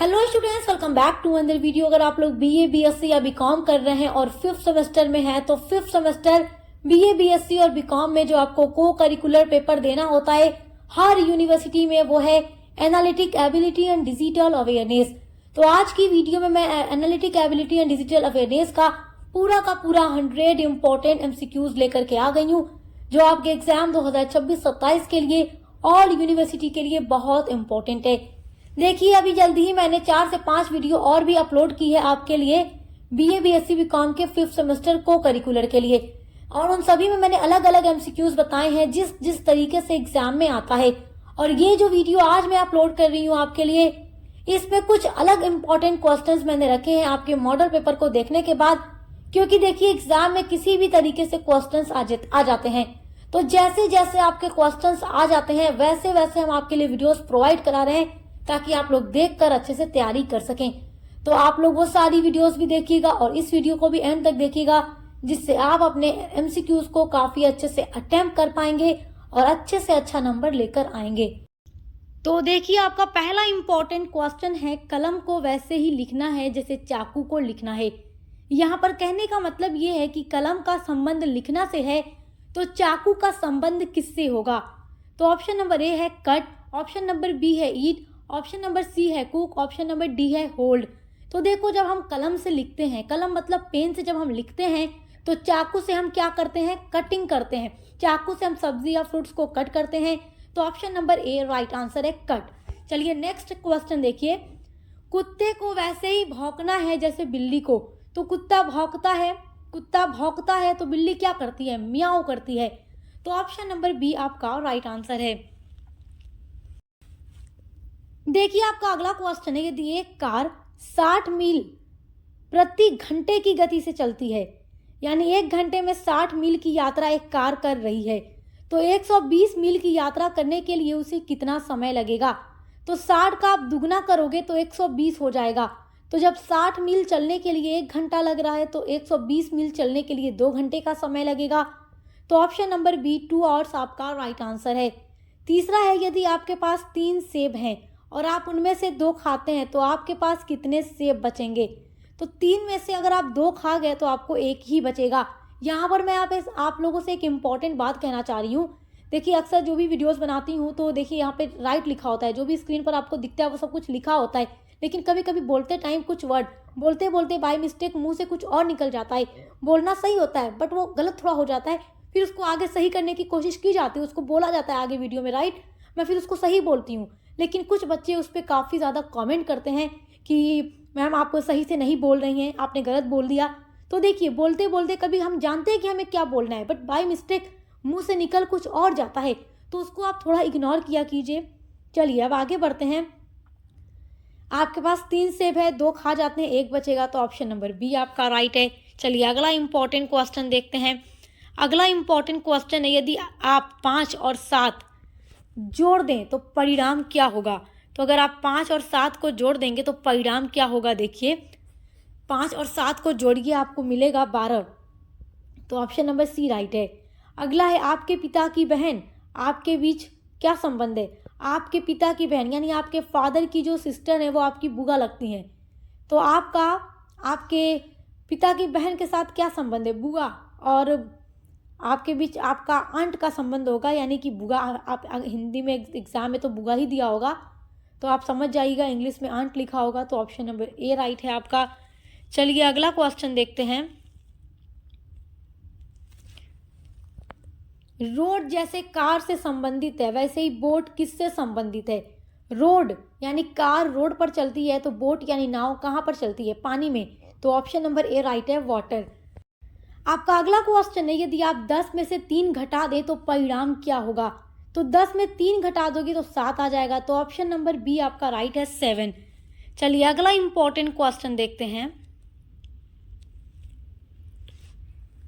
Hello students, welcome back to another video. अगर आप लोग बीए बीएससी या बीकॉम कर रहे हैं और 5th सेमेस्टर में हैं तो 5th सेमेस्टर बीए बीएससी और बीकॉम में जो आपको को करिकुलर पेपर देना होता है हर यूनिवर्सिटी में, वो है analytic ability and digital awareness. तो आज की वीडियो में मैं analytic ability and digital awareness का पूरा 100 इंपॉर्टेंट एमसीक्यूज लेकर के आ गई हूँ, जो आपके एग्जाम 2026-27 के लिए ऑल यूनिवर्सिटी के लिए बहुत इंपॉर्टेंट है। देखिए, अभी जल्दी ही मैंने 4 से 5 वीडियो और भी अपलोड की है आपके लिए बीए बीएससी बीकॉम के 5th सेमेस्टर को करिकुलर के लिए, और उन सभी में मैंने अलग अलग एमसीक्यूज बताए हैं जिस तरीके से एग्जाम में आता है। और ये जो वीडियो आज मैं अपलोड कर रही हूँ आपके लिए, इसमें कुछ अलग इंपॉर्टेंट क्वेश्चंस मैंने रखे हैं आपके मॉडल पेपर को देखने के बाद, क्योंकि देखिए एग्जाम में किसी भी तरीके से क्वेश्चंस आ जाते हैं। तो जैसे जैसे आपके क्वेश्चंस आ जाते हैं वैसे वैसे हम आपके लिए वीडियोस प्रोवाइड करा रहे हैं ताकि आप लोग देखकर अच्छे से तैयारी कर सकें। तो आप लोग वो सारी वीडियोस भी देखिएगा और इस वीडियो को भी एंड तक देखिएगा, जिससे आप अपने एमसीक्यूज को काफी अच्छे से अटेम्प्ट कर पाएंगे और अच्छे से अच्छा नंबर लेकर आएंगे। तो देखिए, आपका पहला इंपॉर्टेंट क्वेश्चन है, कलम को वैसे ही लिखना है जैसे चाकू को लिखना है। यहाँ पर कहने का मतलब ये है कि कलम का संबंध लिखना से है तो चाकू का संबंध किससे होगा। तो ऑप्शन नंबर ए है कट, ऑप्शन नंबर बी है ईट, ऑप्शन नंबर सी है कुक, ऑप्शन नंबर डी है होल्ड। तो देखो, जब हम कलम से लिखते हैं, कलम मतलब पेन से जब हम लिखते हैं तो चाकू से हम क्या करते हैं, कटिंग करते हैं। चाकू से हम सब्जी या फ्रूट्स को कट करते हैं। तो option number A right answer है कट। चलिए नेक्स्ट क्वेश्चन देखिए, कुत्ते को वैसे ही भौंकना है जैसे बिल्ली को। तो कुत्ता भौंकता है तो बिल्ली क्या करती है, मियाऊ करती है। तो ऑप्शन नंबर बी आपका राइट आंसर है। देखिए, आपका अगला क्वेश्चन है, यदि एक कार 60 मील प्रति घंटे की गति से चलती है, यानी 1 घंटे में 60 मील की यात्रा एक कार कर रही है, तो 120 मील की यात्रा करने के लिए उसे कितना समय लगेगा। तो 60 का आप दुगना करोगे तो 120 हो जाएगा। तो जब 60 मील चलने के लिए 1 घंटा लग रहा है तो 120 मील चलने के लिए 2 घंटे का समय लगेगा। तो ऑप्शन नंबर बी 2 आवर्स आपका राइट आंसर है। तीसरा है, यदि आपके पास 3 सेब हैं और आप उनमें से 2 खाते हैं तो आपके पास कितने सेब बचेंगे। तो 3 में से अगर आप 2 खा गए तो आपको 1 ही बचेगा। यहाँ पर मैं आप लोगों से एक इम्पॉर्टेंट बात कहना चाह रही हूँ। देखिए, अक्सर जो भी वीडियोस बनाती हूँ तो देखिए यहाँ पे राइट लिखा होता है, जो भी स्क्रीन पर आपको दिखता है वो सब कुछ लिखा होता है, लेकिन कभी कभी बोलते टाइम कुछ वर्ड बोलते बोलते बाय मिस्टेक मुँह से कुछ और निकल जाता है। बोलना सही होता है बट वो गलत थोड़ा हो जाता है, फिर उसको आगे सही करने की कोशिश की जाती है, उसको बोला जाता है आगे वीडियो में, राइट। मैं फिर उसको सही बोलती हूँ, लेकिन कुछ बच्चे उस पर काफ़ी ज़्यादा कमेंट करते हैं कि मैम आपको सही से नहीं बोल रही हैं, आपने गलत बोल दिया। तो देखिए, बोलते बोलते कभी हम जानते हैं कि हमें क्या बोलना है, बट बाय मिस्टेक मुंह से निकल कुछ और जाता है, तो उसको आप थोड़ा इग्नोर किया कीजिए। चलिए अब आगे बढ़ते हैं। आपके पास 3 सेब है, 2 खा जाते हैं, 1 बचेगा। तो ऑप्शन नंबर बी आपका राइट है। चलिए अगला इंपॉर्टेंट क्वेश्चन देखते हैं। अगला इंपॉर्टेंट क्वेश्चन है, यदि आप 5 और 7 जोड़ दें तो परिणाम क्या होगा। तो अगर आप 5 और 7 को जोड़ देंगे तो परिणाम क्या होगा। देखिए, 5 और 7 को जोड़िए, आपको मिलेगा 12। तो ऑप्शन नंबर सी राइट है। अगला है, आपके पिता की बहन, आपके बीच क्या संबंध है। आपके पिता की बहन यानी आपके फादर की जो सिस्टर है वो आपकी बुआ लगती हैं, तो आपके पिता की बहन के साथ क्या संबंध है, बुआ, और आपके बीच आपका आंट का संबंध होगा, यानी कि बुआ। आप हिंदी में एग्जाम में तो बुआ ही दिया होगा, तो आप समझ जाइएगा, इंग्लिश में आंट लिखा होगा। तो ऑप्शन नंबर ए राइट है आपका। चलिए अगला क्वेश्चन देखते हैं। रोड जैसे कार से संबंधित है, वैसे ही बोट किससे संबंधित है। रोड यानी कार रोड पर चलती है, तो बोट यानी नाव कहाँ पर चलती है, पानी में। तो ऑप्शन नंबर ए राइट है, वाटर। आपका अगला क्वेश्चन है, यदि आप 10 में से 3 घटा दें तो परिणाम क्या होगा। तो 10 में 3 घटा दोगे तो 7 आ जाएगा। तो ऑप्शन नंबर बी आपका राइट है, 7। चलिए अगला इंपॉर्टेंट क्वेश्चन देखते हैं।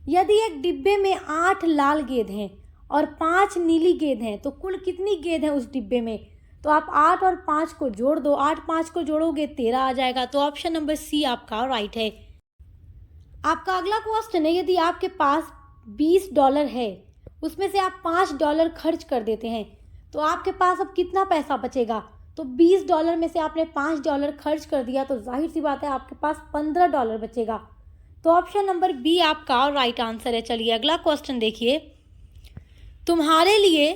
यदि एक डिब्बे में 8 लाल गेंद हैं और 5 नीली गेंद हैं तो कुल कितनी गेंद है उस डिब्बे में। तो आप 8 और 5 को जोड़ दो, 8 5 को जोड़ोगे 13 आ जाएगा। तो ऑप्शन नंबर सी आपका राइट है। आपका अगला क्वेश्चन है, यदि आपके पास $20 है, उसमें से आप $5 खर्च कर देते हैं, तो आपके पास अब कितना पैसा बचेगा। तो $20 में से आपने $5 खर्च कर दिया तो जाहिर सी बात है आपके पास $15 बचेगा। तो ऑप्शन नंबर बी आपका राइट आंसर है। चलिए अगला क्वेश्चन देखिए, तुम्हारे लिए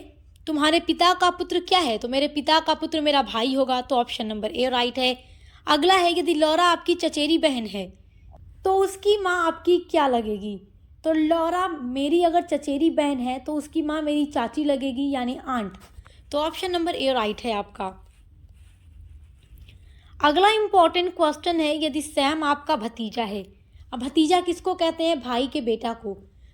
तुम्हारे पिता का पुत्र क्या है? तो मेरे पिता का पुत्र मेरा भाई होगा, तो ऑप्शन नंबर ए राइट है। अगला है, यदि लौरा आपकी चचेरी बहन है तो उसकी माँ आपकी क्या लगेगी? तो लौरा मेरी अगर चचेरी बहन है तो उसकी माँ मेरी चाची लगेगी, यानी आंट। तो ऑप्शन नंबर ए राइट है आपका। अगला इंपॉर्टेंट क्वेश्चन है, यदि सैम आपका भतीजा है। अब भतीजा किसको कहते हैं? भाई के बेटा को।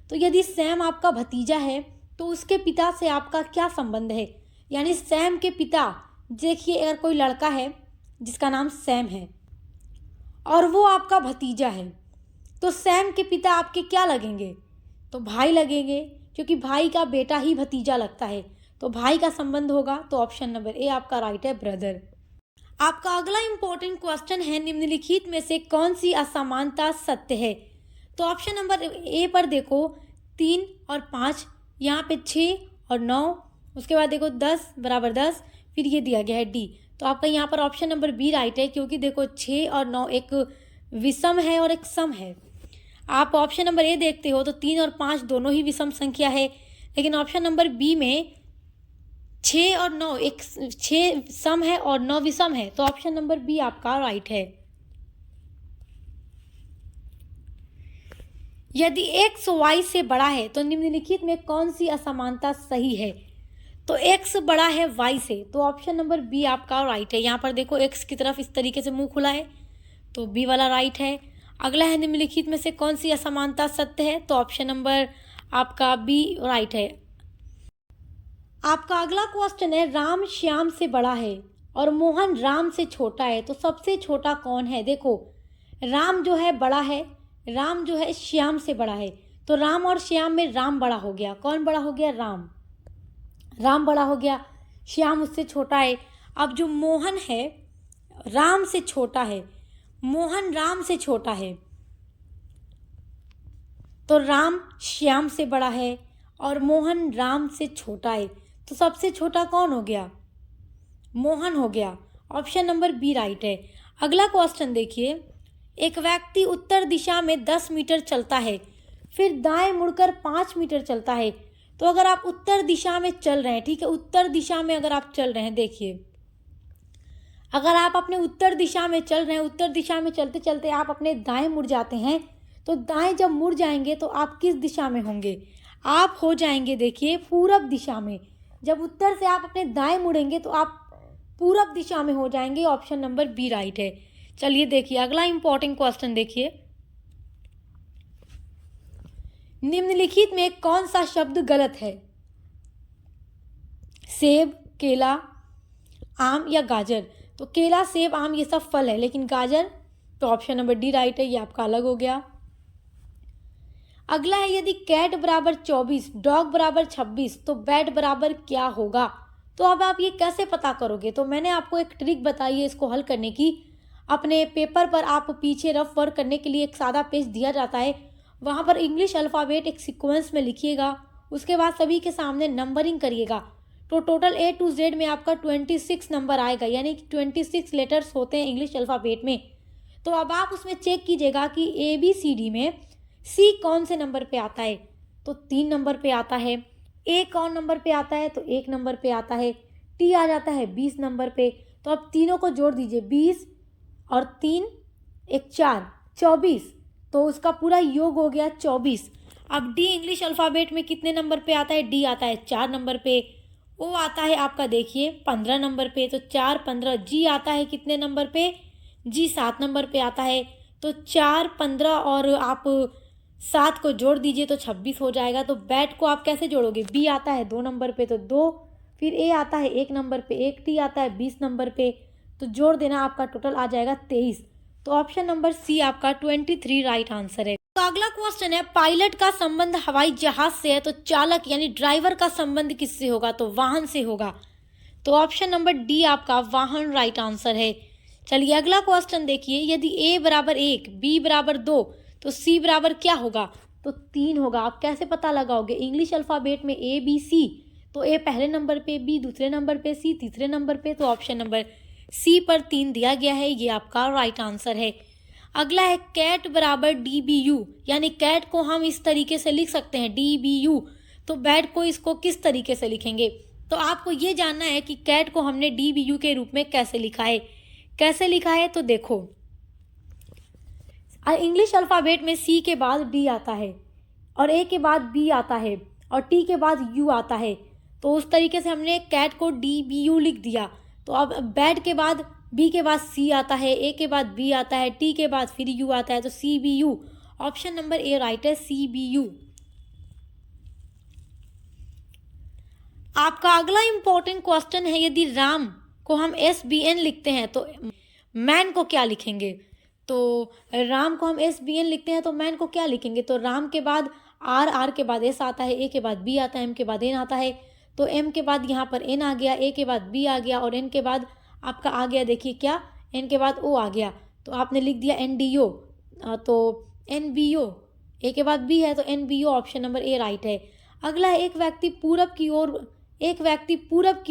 तो यदि सैम आपका भतीजा है तो उसके पिता से आपका क्या संबंध है? यानी सैम के पिता, देखिए अगर कोई लड़का है जिसका नाम सैम है और वो आपका भतीजा है तो सैम के पिता आपके क्या लगेंगे? तो भाई लगेंगे, क्योंकि भाई का बेटा ही भतीजा लगता है, तो भाई का संबंध होगा। तो ऑप्शन नंबर ए आपका राइट है, ब्रदर। आपका अगला इंपॉर्टेंट क्वेश्चन है, निम्नलिखित में से कौन सी असमानता सत्य है? तो ऑप्शन नंबर ए पर देखो 3 और 5, यहाँ पे 6 और 9, उसके बाद देखो 10 बराबर 10, फिर ये दिया गया है डी। तो आपका यहाँ पर ऑप्शन नंबर बी राइट है, क्योंकि देखो 6 और 9 एक विषम है और एक सम है। आप ऑप्शन नंबर ए देखते हो तो 3 और 5 दोनों ही विषम संख्या है, लेकिन ऑप्शन नंबर बी में 6 और 9 एक 6 सम है और 9 विषम है, तो ऑप्शन नंबर बी आपका राइट है। यदि x y से बड़ा है तो निम्नलिखित में कौन सी असमानता सही है? तो x बड़ा है y से, तो ऑप्शन नंबर बी आपका राइट है। यहाँ पर देखो x की तरफ इस तरीके से मुंह खुला है, तो बी वाला राइट है। अगला है, निम्नलिखित में से कौन सी असमानता सत्य है? तो ऑप्शन नंबर आपका बी राइट है। आपका अगला क्वेश्चन है, राम श्याम से बड़ा है और मोहन राम से छोटा है, तो सबसे छोटा कौन है? देखो राम जो है बड़ा है, राम जो है श्याम से बड़ा है, तो राम और श्याम में राम बड़ा हो गया। कौन बड़ा हो गया? राम। राम बड़ा हो गया, श्याम उससे छोटा है। अब जो मोहन है राम से छोटा है, मोहन राम से छोटा है, तो राम श्याम से बड़ा है और मोहन राम से छोटा है, तो सबसे छोटा कौन हो गया? मोहन हो गया। ऑप्शन नंबर बी राइट है। अगला क्वेश्चन देखिए, एक व्यक्ति उत्तर दिशा में 10 मीटर चलता है, फिर दाएं मुड़कर 5 मीटर चलता है। तो अगर आप उत्तर दिशा में चल रहे हैं, ठीक है, उत्तर दिशा में अगर आप चल रहे हैं, देखिए अगर आप अपने उत्तर दिशा में चल रहे हैं, उत्तर दिशा में चलते चलते आप अपने दाएं मुड़ जाते हैं, तो दाएं जब मुड़ जाएंगे तो आप किस दिशा में होंगे? आप हो जाएंगे देखिए पूरब दिशा में। जब उत्तर से आप अपने दाएं मुड़ेंगे तो आप पूरब दिशा में हो जाएंगे। ऑप्शन नंबर बी राइट है। चलिए देखिए अगला इंपॉर्टेंट क्वेश्चन देखिए, निम्नलिखित में कौन सा शब्द गलत है? सेब, केला, आम या गाजर? तो केला, सेब, आम ये सब फल है, लेकिन गाजर, तो ऑप्शन नंबर डी राइट है, ये आपका अलग हो गया। अगला है, यदि कैट बराबर 24, डॉग बराबर 26, तो बैट बराबर क्या होगा? तो अब आप ये कैसे पता करोगे? तो मैंने आपको एक ट्रिक बताई है इसको हल करने की। अपने पेपर पर आप पीछे रफ वर्क करने के लिए एक सादा पेज दिया जाता है, वहाँ पर इंग्लिश अल्फ़ाबेट एक सीक्वेंस में लिखिएगा, उसके बाद सभी के सामने नंबरिंग करिएगा, तो टोटल A to Z में आपका 26 नंबर आएगा, यानी कि 26 लेटर्स होते हैं इंग्लिश अल्फ़ाबेट में। तो अब आप उसमें चेक कीजिएगा कि ABCD में C कौन से नंबर पे आता है? तो 3 नंबर पे आता है। A कौन नंबर पे आता है? तो 1 नंबर पे आता है। T आ जाता है 20 नंबर पे। तो अब तीनों को जोड़ दीजिए, 20 और 3 1 4 24, तो उसका पूरा योग हो गया 24। अब D इंग्लिश अल्फ़ाबेट में कितने नंबर पे आता है? D आता है 4 नंबर पे। O आता है आपका देखिए 15 नंबर पे, तो 4 15। G आता है कितने नंबर पे? G 7 नंबर पे आता है, तो 4 15 और आप 7 को जोड़ दीजिए तो 26 हो जाएगा। तो बैट को आप कैसे जोड़ोगे? B आता है 2 नंबर पे, तो 2, फिर A आता है 1 नंबर पे, 1 T आता है 20 नंबर पे, तो जोड़ देना, आपका टोटल आ जाएगा 23। तो ऑप्शन नंबर सी आपका 23 राइट आंसर है। तो अगला क्वेश्चन है, पायलट का संबंध हवाई जहाज से है, तो चालक यानी ड्राइवर का संबंध किससे होगा? तो वाहन से होगा। तो ऑप्शन नंबर डी आपका वाहन राइट आंसर है। चलिए अगला क्वेश्चन देखिए, यदि A बराबर 1, B बराबर 2, तो C बराबर क्या होगा? तो 3 होगा। आप कैसे पता लगाओगे? इंग्लिश अल्फ़ाबेट में ABC, तो ए पहले नंबर पे, बी दूसरे नंबर पे, सी तीसरे नंबर पे। तो ऑप्शन नंबर सी पर 3 दिया गया है, ये आपका राइट आंसर है। अगला है कैट बराबर DBU, यानी कैट को हम इस तरीके से लिख सकते हैं DBU, तो बैट को इसको किस तरीके से लिखेंगे? तो आपको ये जानना है कि कैट को हमने DBU के रूप में कैसे लिखा है। कैसे लिखा है तो देखो, इंग्लिश अल्फ़ाबेट में सी के बाद डी आता है और ए के बाद बी आता है और टी के बाद यू आता है। तो उस तरीके से हमने कैट को DBU लिख दिया। तो अब बैट के बाद बी के बाद सी आता है, ए के बाद बी आता है, टी के बाद फिर यू आता है, तो CBU। Option number A right है, CBU। आपका अगला इंपॉर्टेंट क्वेश्चन है, यदि राम को हम SBN लिखते हैं तो मैन को क्या लिखेंगे? तो राम को हम SBN लिखते हैं तो मैन को क्या लिखेंगे? तो राम के बाद R के बाद S आता है, A के बाद B आता है, M के बाद N आता है। तो M के बाद यहाँ पर N आ गया, A के बाद B आ गया और N के बाद आपका आ गया, देखिए क्या, N के बाद O आ गया। तो आपने लिख दिया NDO, तो NBO। A के बाद B है तो NBO, option number A right है। अगला है एक व्यक्ति पूरब की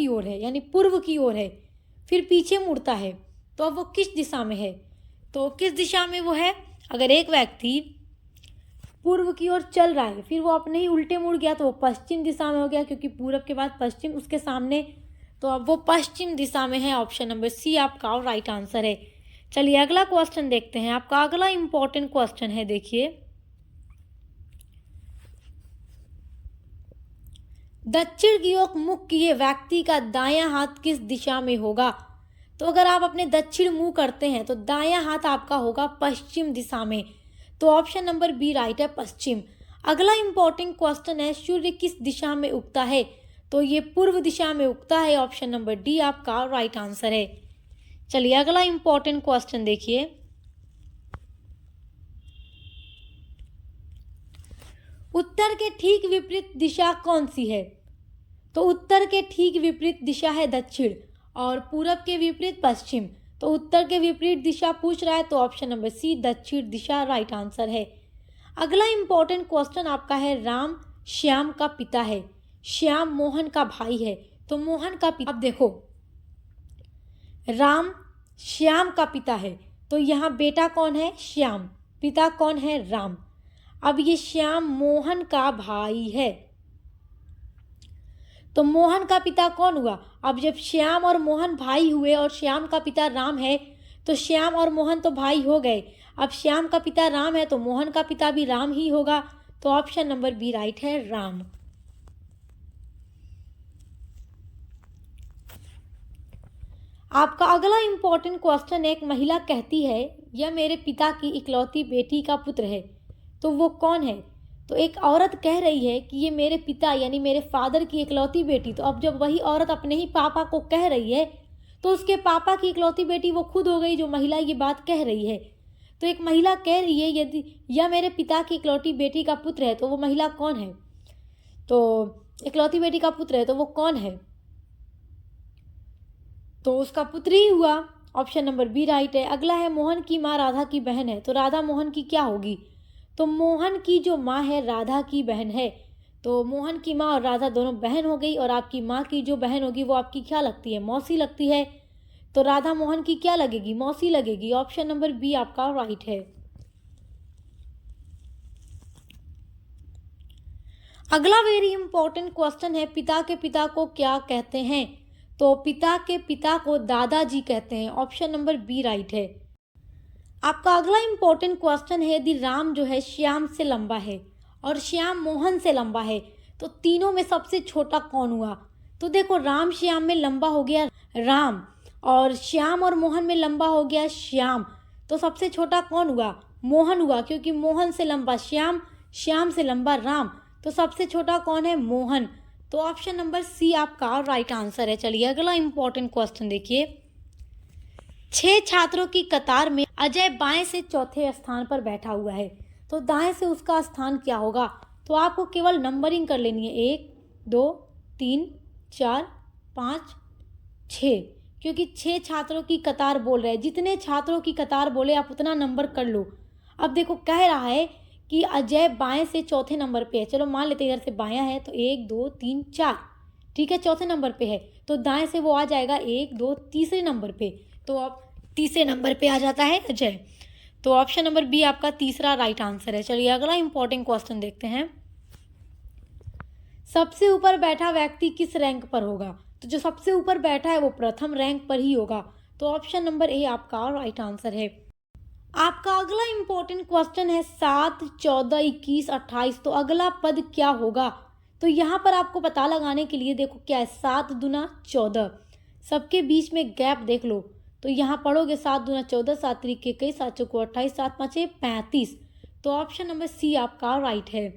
ओर है, यानी पूर्व की ओर है, फिर पीछे मुड़ता है, तो अब वो किस दिशा में है? तो किस दिशा में वो है? अगर एक व्यक्ति पूर्व की ओर चल रहा है, फिर वो अपने ही उल्टे मुड़ गया, तो वो पश्चिम दिशा में हो गया, क्योंकि पूरब के बाद पश्चिम उसके सामने, तो अब वो पश्चिम दिशा में है। ऑप्शन नंबर सी आपका राइट आंसर है। चलिए अगला क्वेश्चन देखते हैं। आपका अगला इंपॉर्टेंट क्वेश्चन है, देखिए, दक्षिण की ओर मुख किए व्यक्ति का दायां हाथ किस दिशा में होगा? तो अगर आप अपने दक्षिण मुंह करते हैं तो दायां हाथ आपका होगा पश्चिम दिशा में। तो ऑप्शन नंबर बी राइट है, पश्चिम। अगला इंपॉर्टेंट क्वेश्चन है, सूर्य किस दिशा में उगता है? तो ये पूर्व दिशा में उगता है। ऑप्शन नंबर डी आपका राइट आंसर है। चलिए अगला इंपॉर्टेंट क्वेश्चन देखिए, उत्तर के ठीक विपरीत दिशा कौन सी है? तो उत्तर के ठीक विपरीत दिशा है दक्षिण और पूरब के विपरीत पश्चिम। तो उत्तर के विपरीत दिशा पूछ रहा है, तो ऑप्शन नंबर सी दक्षिण दिशा राइट आंसर है। अगला इंपॉर्टेंट क्वेश्चन आपका है, राम श्याम का पिता है, श्याम मोहन का भाई है, तो मोहन का पिता, अब देखो राम श्याम का पिता है, तो यहाँ बेटा कौन है? श्याम, पिता कौन है? राम। अब ये श्याम मोहन का भाई है, तो मोहन का पिता कौन हुआ? अब जब श्याम और मोहन भाई हुए और श्याम का पिता राम है, तो श्याम और मोहन तो भाई हो गए। अब श्याम का पिता राम है तो मोहन का पिता भी राम ही होगा। तो ऑप्शन नंबर बी राइट है, राम। आपका अगला इंपॉर्टेंट क्वेश्चन, एक महिला कहती है यह मेरे पिता की इकलौती बेटी का पुत्र है, तो वो कौन है? तो एक औरत कह रही है कि ये मेरे पिता यानी मेरे फादर की इकलौती बेटी। तो अब जब वही औरत अपने ही पापा को कह रही है, तो उसके पापा की इकलौती बेटी वो खुद हो गई जो महिला ये बात कह रही है। तो एक महिला कह रही है यदि यह मेरे पिता की इकलौती बेटी का पुत्र है, तो वो महिला कौन है? तो इकलौती बेटी का पुत्र है तो वो कौन है? तो उसका पुत्र ही हुआ। ऑप्शन नंबर बी राइट है। अगला है, मोहन की माँ राधा की बहन है, तो राधा मोहन की क्या होगी? तो मोहन की जो माँ है राधा की बहन है, तो मोहन की माँ और राधा दोनों बहन हो गई, और आपकी माँ की जो बहन होगी वो आपकी क्या लगती है? मौसी लगती है। तो राधा मोहन की क्या लगेगी? मौसी लगेगी। ऑप्शन नंबर बी आपका राइट है। अगला वेरी इंपॉर्टेंट क्वेश्चन है, पिता के पिता को क्या कहते हैं? तो पिता के पिता को दादाजी कहते हैं। ऑप्शन नंबर बी राइट है। आपका अगला इंपॉर्टेंट क्वेश्चन है, यदि राम जो है श्याम से लंबा है और श्याम मोहन से लंबा है, तो तीनों में सबसे छोटा कौन हुआ? तो देखो, राम श्याम में लंबा हो गया राम, और श्याम और मोहन में लंबा हो गया श्याम, तो सबसे छोटा कौन हुआ? मोहन हुआ, क्योंकि मोहन से लंबा श्याम, श्याम से लंबा राम, तो सबसे छोटा कौन है? मोहन। तो ऑप्शन नंबर सी आपका राइट आंसर है। चलिए अगला इंपॉर्टेंट क्वेश्चन देखिए, 6 छात्रों की कतार में अजय बाएं से चौथे स्थान पर बैठा हुआ है, तो दाएं से उसका स्थान क्या होगा? तो आपको केवल नंबरिंग कर लेनी है, 1 2 3 4 5 6, क्योंकि 6 छात्रों की कतार बोल रहे हैं। जितने छात्रों की कतार बोले आप उतना नंबर कर लो। अब देखो, कह रहा है कि अजय बाएं से चौथे नंबर पे है, चलो मान लेते हैं इधर से बायां है, तो 1 2 3 4, ठीक है, चौथे नंबर पे है, तो दाएं से वो आ जाएगा 1 2 तीसरे नंबर पे, तो अब तीसरे नंबर पे आ जाता है अजय। तो ऑप्शन नंबर बी आपका तीसरा राइट आंसर है। चलिए अगला इंपॉर्टेंट क्वेश्चन देखते हैं। सबसे ऊपर बैठा व्यक्ति किस रैंक पर होगा? तो जो सबसे ऊपर बैठा है वो प्रथम रैंक पर ही होगा, तो ऑप्शन नंबर ए आपका राइट आंसर है। आपका अगला इंपॉर्टेंट क्वेश्चन है 7 14 21 28, तो अगला पद क्या होगा? तो यहाँ पर आपको पता लगाने के लिए देखो क्या है, 7 दूना 14, सबके बीच में गैप देख लो, तो यहाँ पढ़ोगे 7 दूना 14, 7 त्रिक 21, 7 चौको 28, 7 पाँचे 35, तो ऑप्शन नंबर सी आपका राइट है।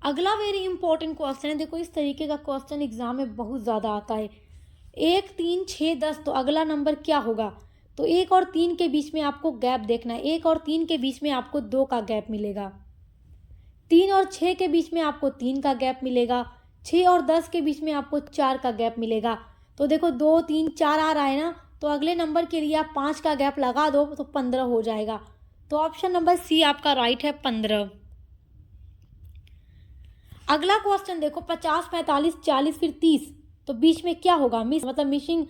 अगला वेरी इंपॉर्टेंट क्वेश्चन है, देखो इस तरीके का क्वेश्चन एग्जाम में बहुत ज़्यादा आता है। 1 3 6 10, तो अगला नंबर क्या होगा? तो 1 और 3 के बीच में आपको गैप देखना है, 1 और 3 के बीच में आपको 2 का गैप मिलेगा, 3 और 6 के बीच में आपको 3 का गैप मिलेगा, 6 और 10 के बीच में आपको 4 का गैप मिलेगा। तो देखो 2 3 4 आ रहा है ना, तो अगले नंबर के लिए आप 5 का गैप लगा दो तो 15 हो जाएगा, तो ऑप्शन नंबर सी आपका राइट है 15। अगला क्वेश्चन देखो 50 45 40 फिर 30, तो बीच में क्या होगा? मतलब मिसिंग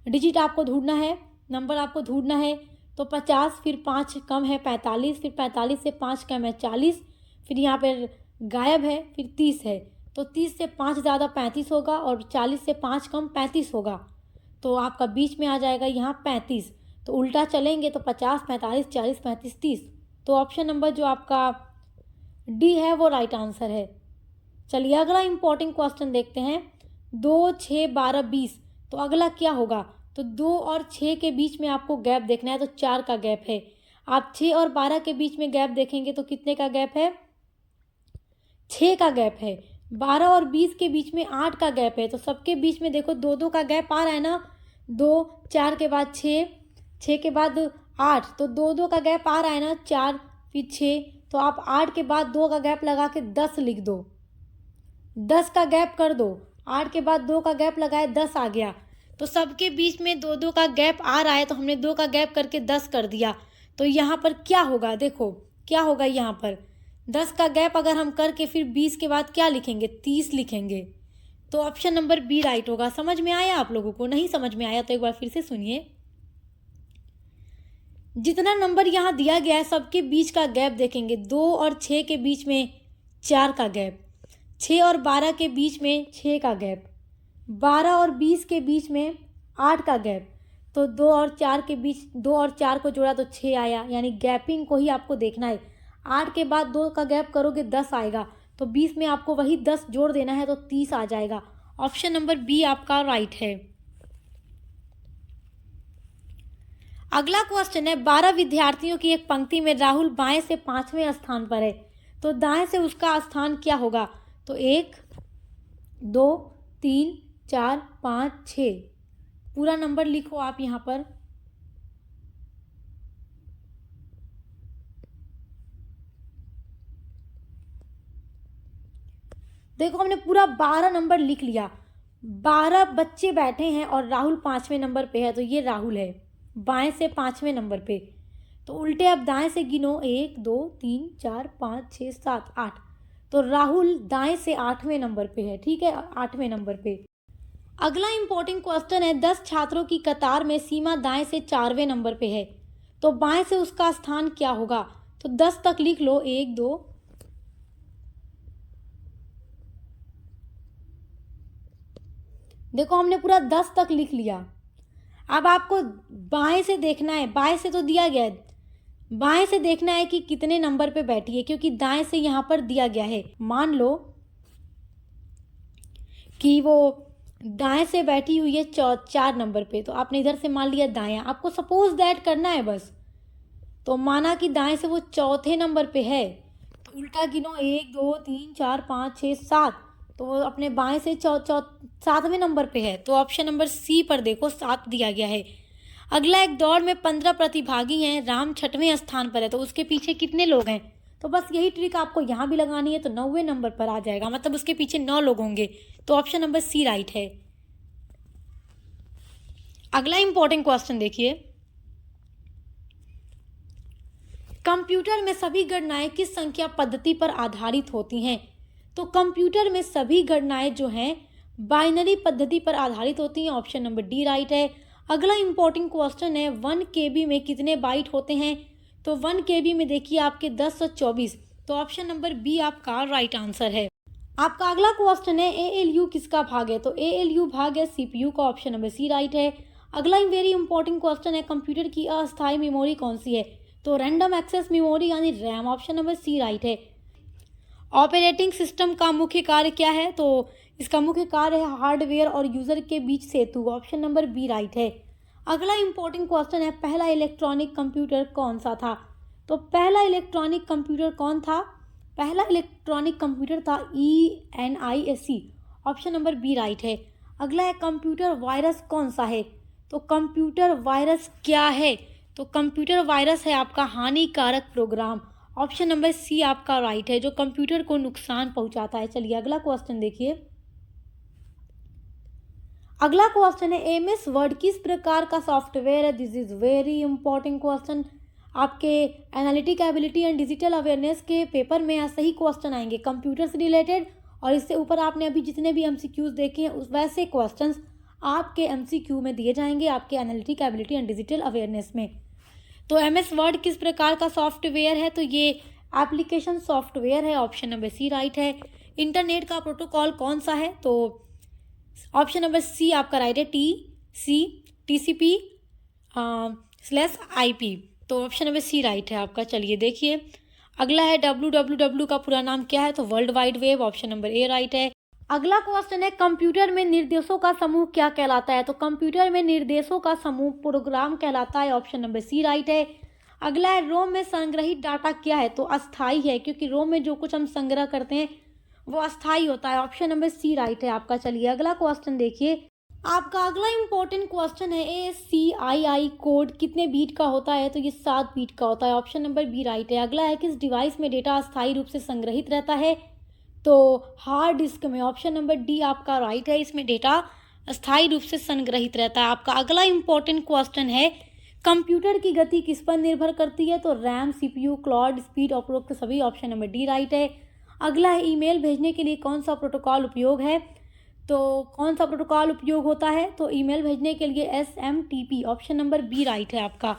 डिजिट आपको ढूंढना है, नंबर आपको ढूंढना है। तो 50 फिर 5 कम है 45, फिर 45 से 5 कम है 40, फिर यहाँ पर गायब है, फिर 30 है, तो 30 से 5 ज़्यादा 35 होगा और 40 से 5 कम 35 होगा, तो आपका बीच में आ जाएगा यहाँ 35। तो उल्टा चलेंगे तो 50 45 40 35 30, तो ऑप्शन नंबर जो आपका डी है वो राइट आंसर है। चलिए अगला इंपॉर्टेंट क्वेश्चन देखते हैं। 2 6 12 20, तो अगला क्या होगा? तो 2 और 6 के बीच में आपको गैप देखना है, तो 4 का गैप है। आप 6 और 12 के बीच में गैप देखेंगे तो कितने का गैप है? 6 का गैप है। 12 और 20 के बीच में 8 का गैप है, तो सबके बीच में देखो 2 2 का गैप आ रहा है ना, 2 4 के बाद 6 6 के बाद 8, तो 2 2 का गैप आ रहा है ना, 4 फिर 6, तो आप 8 के बाद 2 का गैप लगा के 10 लिख दो, 10 का गैप कर दो, 8 के बाद 2 का गैप लगाए 10 आ गया, तो सबके बीच में 2 2 का गैप आ रहा है, तो हमने 2 का गैप करके 10 कर दिया। तो यहाँ पर क्या होगा? देखो क्या होगा, यहाँ पर 10 का गैप अगर हम करके फिर 20 के बाद क्या लिखेंगे? 30 लिखेंगे, तो ऑप्शन नंबर बी राइट होगा। समझ में आया आप लोगों को? नहीं समझ में आया तो एक बार फिर से सुनिए। जितना नंबर यहाँ दिया गया है सबके बीच का गैप देखेंगे, 2 और 6 के बीच में 4 का गैप, 6 और 12 के बीच में 6 का गैप, 12 और 20 के बीच में 8 का गैप, तो 2 और 4 के बीच 2 और 4 को जोड़ा तो 6 आया, यानी गैपिंग को ही आपको देखना है। 8 के बाद 2 का गैप करोगे 10 आएगा, तो 20 में आपको वही 10 जोड़ देना है, तो 30 आ जाएगा। ऑप्शन नंबर बी आपका राइट है। अगला क्वेश्चन है 12 विद्यार्थियों की एक पंक्ति में राहुल बाएं से 5वें स्थान पर है, तो दाएं से उसका स्थान क्या होगा? तो 1 2 3 4 5 6, पूरा नंबर लिखो आप यहाँ पर। देखो हमने पूरा 12 नंबर लिख लिया, 12 बच्चे बैठे हैं और राहुल 5वें नंबर पे है, तो ये राहुल है बाएं से 5वें नंबर पे। तो उल्टे अब दाएं से गिनो, 1 2 3 4 5 6 7 8, तो राहुल दाएं से 8वें नंबर पे है, ठीक है, 8वें नंबर पे। अगला इंपॉर्टेंट क्वेश्चन है 10 छात्रों की कतार में सीमा दाएं से 4वें नंबर पे है, तो बाएं से उसका स्थान क्या होगा? तो 10 तक लिख लो, 1 2 देखो हमने पूरा 10 तक लिख लिया। अब आपको बाएं से देखना है, बाएं से तो दिया गया है, बाएं से देखना है कि कितने नंबर पे बैठी है, क्योंकि दाएं से यहाँ पर दिया गया है। मान लो कि वो दाएं से बैठी हुई है 4 नंबर पे, तो आपने इधर से मान लिया दायां, आपको सपोज दैट करना है बस। तो माना कि दाएं से वो चौथे नंबर पे है, तो उल्टा गिनो, 1 2 3 4 5 6 7, तो वो अपने बाएं से 7वें नंबर पे है, तो ऑप्शन नंबर सी पर देखो 7 दिया गया है। अगला एक दौड़ में 15 प्रतिभागी हैं, राम 6वें स्थान पर है, तो उसके पीछे कितने लोग हैं? तो बस यही ट्रिक आपको यहाँ भी लगानी है, तो 9वें नंबर पर आ जाएगा, मतलब उसके पीछे 9 लोग होंगे, तो ऑप्शन नंबर सी राइट है। अगला इंपॉर्टेंट क्वेश्चन देखिए, कंप्यूटर में सभी गणनाएं किस संख्या पद्धति पर आधारित होती हैं? तो कंप्यूटर में सभी गणनाएं जो हैं बाइनरी पद्धति पर आधारित होती हैं, ऑप्शन नंबर डी राइट है। अगला इंपॉर्टेंट क्वेश्चन है 1 KB में कितने बाइट होते हैं, तो 1 KB में देखिए आपके 1024, तो ऑप्शन नंबर बी आपका राइट आंसर है। आपका अगला क्वेश्चन है ALU किसका भाग है, तो ALU भाग है CPU का, ऑप्शन नंबर सी राइट है। अगला वेरी इंपॉर्टेंट क्वेश्चन है कंप्यूटर की अस्थायी मेमोरी कौन सी है, तो रैंडम एक्सेस मेमोरी यानी RAM, option number C right है। ऑपरेटिंग सिस्टम का मुख्य कार्य क्या है, तो इसका मुख्य कार्य है हार्डवेयर और यूजर के बीच सेतु, ऑप्शन नंबर बी राइट है। अगला इंपॉर्टेंट क्वेश्चन है पहला इलेक्ट्रॉनिक कंप्यूटर कौन सा था, तो पहला इलेक्ट्रॉनिक कंप्यूटर कौन था, पहला इलेक्ट्रॉनिक कंप्यूटर था ENIAC, option number B right है। अगला है कंप्यूटर वायरस कौन सा है, तो कंप्यूटर वायरस क्या है, तो कंप्यूटर वायरस है आपका हानिकारक प्रोग्राम, ऑप्शन नंबर सी आपका राइट है, जो कंप्यूटर को नुकसान पहुंचाता है। चलिए अगला क्वेश्चन देखिए। अगला क्वेश्चन है MS वर्ड किस प्रकार का सॉफ्टवेयर है, this is very important question. आपके analytic ability and digital awareness के पेपर में सही क्वेश्चन आएंगे कंप्यूटर से रिलेटेड, और इससे ऊपर आपने अभी जितने भी MCQs देखे हैं उस वैसे क्वेश्चंस आपके MCQ में दिए जाएंगे आपके analytic ability and digital awareness में। तो MS वर्ड किस प्रकार का सॉफ्टवेयर है, तो ये एप्लीकेशन सॉफ्टवेयर है, ऑप्शन नंबर सी राइट है। इंटरनेट का प्रोटोकॉल कौन सा है, तो ऑप्शन नंबर सी आपका राइट है, TCP/IP, तो ऑप्शन नंबर सी राइट है आपका। चलिए देखिए अगला है WWW का पूरा नाम क्या है, तो world wide web, option number A right है। अगला क्वेश्चन है कंप्यूटर में निर्देशों का समूह क्या कहलाता है, तो कंप्यूटर में निर्देशों का समूह प्रोग्राम कहलाता है, ऑप्शन नंबर सी राइट है। अगला है रोम में संग्रहित डाटा क्या है, तो अस्थाई है, क्योंकि रोम में जो कुछ हम संग्रह करते हैं वो अस्थाई होता है, ऑप्शन नंबर सी राइट है आपका। चलिए अगला क्वेश्चन देखिए। आपका अगला इंपॉर्टेंट क्वेश्चन है ASCII कोड कितने बीट का होता है, तो ये 7 बीट का होता है, ऑप्शन नंबर बी राइट है। अगला है किस डिवाइस में डेटा अस्थायी रूप से संग्रहित रहता है, तो हार्ड डिस्क में, ऑप्शन नंबर डी आपका राइट है, इसमें डेटा अस्थायी रूप से संग्रहित रहता है। आपका अगला इंपॉर्टेंट क्वेश्चन है कंप्यूटर की गति किस पर निर्भर करती है, तो रैम, CPU, क्लाउड, स्पीड, उपरोक्त सभी, ऑप्शन नंबर डी राइट है। अगला है ईमेल भेजने के लिए कौन सा प्रोटोकॉल उपयोग है, तो कौन सा प्रोटोकॉल उपयोग होता है, तो ईमेल भेजने के लिए SMTP, option number B right है आपका।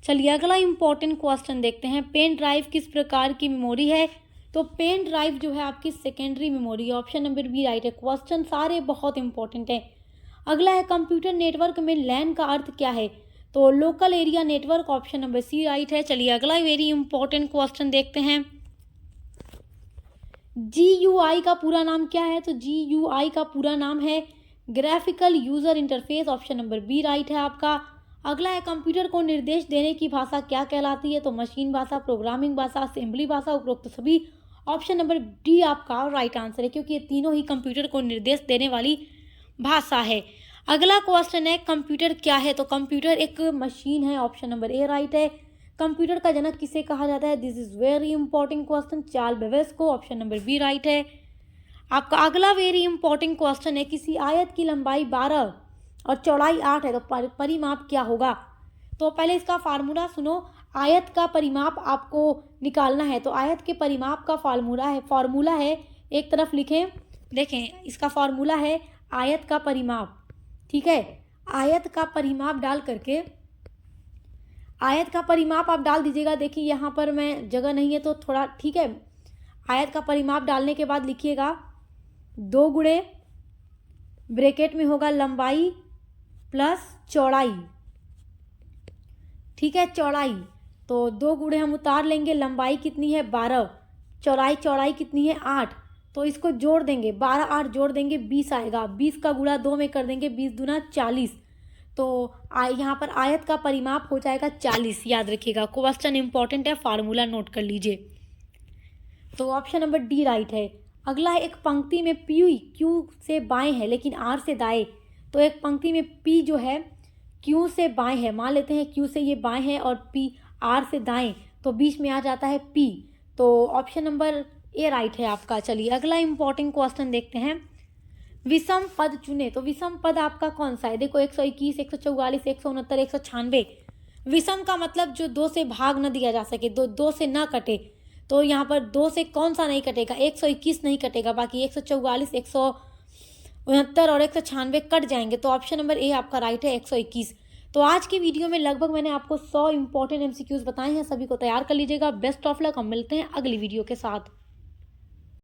चलिए अगला इंपॉर्टेंट क्वेश्चन देखते हैं। पेन ड्राइव किस प्रकार की मेमोरी है, तो पेन ड्राइव जो है आपकी secondary memory, option number B right है। क्वेश्चन सारे बहुत इंपॉर्टेंट हैं। अगला है कंप्यूटर नेटवर्क में लैन का अर्थ क्या है, तो local area network, option number C right है। चलिए अगला वेरी इंपॉर्टेंट क्वेश्चन देखते हैं। GUI का पूरा नाम क्या है, तो GUI का पूरा नाम है graphical user interface, option number B right है आपका। अगला है कंप्यूटर को निर्देश देने की भाषा क्या कहलाती है, तो मशीन भाषा, प्रोग्रामिंग भाषा, असेंबली भाषा, उपरोक्त सभी, ऑप्शन नंबर डी आपका राइट आंसर है, क्योंकि ये तीनों ही कंप्यूटर को निर्देश देने वाली भाषा है। अगला क्वेश्चन है कंप्यूटर क्या है, तो कंप्यूटर एक मशीन है, ऑप्शन नंबर ए राइट है। कंप्यूटर का जनक किसे कहा जाता है, this is very important question, Charles Babbage को, ऑप्शन नंबर बी राइट है। आपका अगला वेरी इंपॉर्टेंट क्वेश्चन है किसी आयत की लंबाई 12 और चौड़ाई 8 है, तो परिमाप क्या होगा, तो पहले इसका फार्मूला सुनो। आयत का परिमाप आपको निकालना है, तो आयत के परिमाप का फार्मूला है एक तरफ लिखें, देखें इसका फार्मूला है आयत का परिमाप, ठीक है। आयत का परिमाप डाल करके, आयत का परिमाप आप डाल दीजिएगा, देखिए यहाँ पर मैं जगह नहीं है तो थोड़ा, ठीक है। आयत का परिमाप डालने के बाद लिखिएगा 2 गुणे ब्रैकेट में होगा लंबाई प्लस चौड़ाई, ठीक है, चौड़ाई, तो 2 गुणे हम उतार लेंगे, लंबाई कितनी है 12, चौड़ाई कितनी है 8, तो इसको जोड़ देंगे, 12 8 जोड़ देंगे 20 आएगा, 20 का गुणा 2 में कर देंगे, 20 दूना 40, तो यहाँ पर आयत का परिमाप हो जाएगा 40, याद रखिएगा। क्वेश्चन इंपॉर्टेंट है, फार्मूला नोट कर लीजिए। तो ऑप्शन नंबर डी राइट है। अगला है एक पंक्ति में P Q से बाएं है लेकिन R से दाएं, तो एक पंक्ति में P जो है Q से बाएं है, मान लेते हैं Q से ये बाएं है और P R से दाएं, तो बीच में आ जाता है P, तो ऑप्शन नंबर ए राइट है आपका। चलिए अगला इंपॉर्टेंट क्वेश्चन देखते हैं। विषम पद चुने, तो विषम पद आपका कौन सा है, देखो 121, 144, 169, 196। विषम का मतलब जो 2 से भाग न दिया जा सके, दो से ना कटे, तो यहाँ पर 2 से कौन सा नहीं कटेगा, 121 नहीं कटेगा, बाकी 144, 69 और 196 कट जाएंगे, तो ऑप्शन नंबर ए आपका राइट है 121। तो आज की वीडियो में लगभग मैंने आपको 100 इंपॉर्टेंट MCQs बताए हैं, सभी को तैयार कर लीजिएगा। बेस्ट ऑफ लक, हम मिलते हैं अगली वीडियो के साथ।